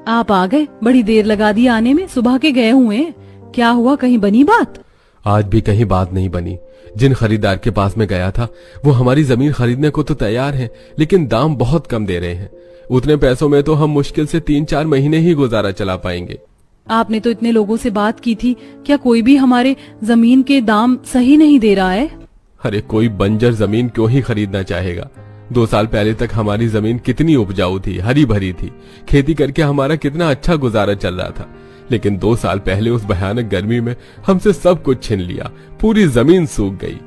आप आ गए, बड़ी देर लगा दी आने में, सुबह के गए हुए हैं। क्या हुआ, कहीं बनी बात? आज भी कहीं बात नहीं बनी। जिन खरीदार के पास में गया था वो हमारी जमीन खरीदने को तो तैयार हैं, लेकिन दाम बहुत कम दे रहे हैं। उतने पैसों में तो हम मुश्किल से 3-4 महीने ही गुजारा चला पाएंगे। आपने तो इतने लोगों से बात की थी, क्या कोई भी हमारे जमीन के दाम सही नहीं दे रहा है? अरे कोई बंजर जमीन क्यों ही खरीदना चाहेगा। 2 साल पहले तक हमारी जमीन कितनी उपजाऊ थी, हरी भरी थी, खेती करके हमारा कितना अच्छा गुजारा चल रहा था। लेकिन 2 साल पहले उस भयानक गर्मी में हमसे सब कुछ छीन लिया, पूरी जमीन सूख गई।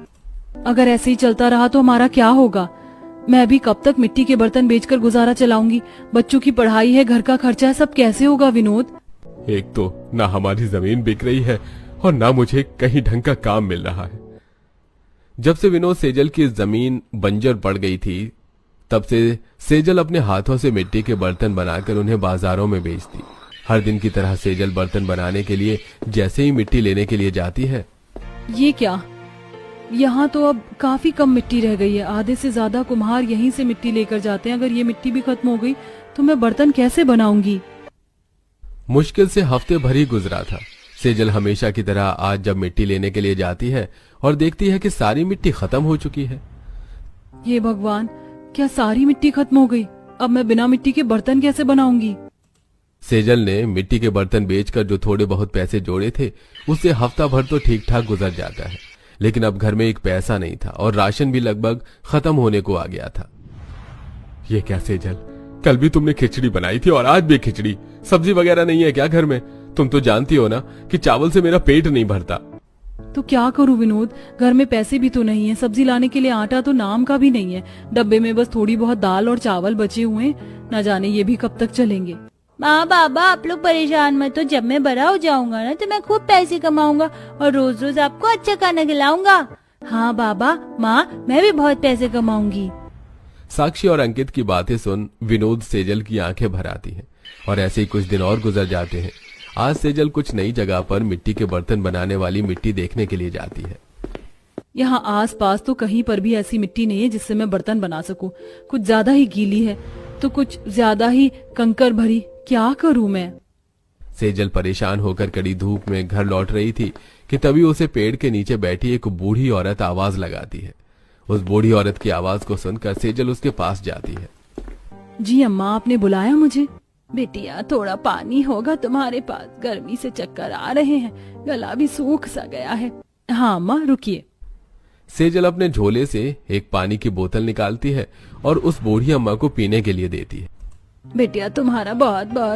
अगर ऐसे ही चलता रहा तो हमारा क्या होगा? मैं भी कब तक मिट्टी के बर्तन बेचकर गुजारा चलाऊंगी? बच्चों की पढ़ाई है, घर का खर्चा है, सब कैसे होगा विनोद? एक तो ना हमारी जमीन बिक रही है और ना मुझे कहीं ढंग का काम मिल रहा है। जब से विनोद सेजल की जमीन बंजर पड़ गई थी, तब से सेजल अपने हाथों से मिट्टी के बर्तन बनाकर उन्हें बाजारों में बेचती। हर दिन की तरह सेजल बर्तन बनाने के लिए जैसे ही मिट्टी लेने के लिए जाती है। ये क्या, यहाँ तो अब काफी कम मिट्टी रह गई है। आधे से ज्यादा कुम्हार यहीं से मिट्टी लेकर जाते हैं। अगर ये मिट्टी भी खत्म हो गई तो मैं बर्तन कैसे बनाऊंगी? मुश्किल से हफ्ते भर ही गुजरा था। सेजल हमेशा की तरह आज जब मिट्टी लेने के लिए जाती है और देखती है कि सारी मिट्टी खत्म हो चुकी है। ये भगवान, क्या सारी मिट्टी खत्म हो गई? अब मैं बिना मिट्टी के बर्तन कैसे बनाऊंगी? सेजल ने मिट्टी के बर्तन बेचकर जो थोड़े बहुत पैसे जोड़े थे उससे हफ्ता भर तो ठीक ठाक गुजर जाता है। लेकिन अब घर में एक पैसा नहीं था और राशन भी लगभग खत्म होने को आ गया था। ये क्या सेजल, कल भी तुमने खिचड़ी बनाई थी और आज भी खिचड़ी। सब्जी वगैरह नहीं है क्या घर में? तुम तो जानती हो ना कि चावल से मेरा पेट नहीं भरता। तो क्या करूं विनोद, घर में पैसे भी तो नहीं है, सब्जी लाने के लिए आटा तो नाम का भी नहीं है। डब्बे में बस थोड़ी बहुत दाल और चावल बचे हुए हैं, न जाने ये भी कब तक चलेंगे। माँ बाबा आप लोग परेशान मत हो, जब मैं बड़ा हो जाऊंगा ना तो मैं खूब पैसे कमाऊंगा और रोज रोज आपको अच्छा खाना खिलाऊंगा। हाँ बाबा, माँ मैं भी बहुत पैसे कमाऊंगी। साक्षी और अंकित की बातें सुन विनोद सेजल की आंखें भर आती हैं और ऐसे ही कुछ दिन और गुजर जाते हैं। आज सेजल कुछ नई जगह पर मिट्टी के बर्तन बनाने वाली मिट्टी देखने के लिए जाती है। यहाँ आस पास तो कहीं पर भी ऐसी मिट्टी नहीं है जिससे मैं बर्तन बना सकूं। कुछ ज्यादा ही गीली है तो कुछ ज्यादा ही कंकर भरी। क्या करूं मैं? सेजल परेशान होकर कड़ी धूप में घर लौट रही थी कि तभी उसे पेड़ के नीचे बैठी एक बूढ़ी औरत आवाज लगाती है। उस बूढ़ी औरत की आवाज को सुनकर सेजल उसके पास जाती है। जी अम्मा, आपने बुलाया मुझे? बेटिया थोड़ा पानी होगा तुम्हारे पास? गर्मी से चक्कर आ रहे हैं, गला भी सूख सा गया है। हाँ अम्मा, रुकिए। सेजल अपने झोले से एक पानी की बोतल निकालती है और उस बूढ़ी अम्मा को पीने के लिए देती है। बेटिया तुम्हारा बहुत बहुत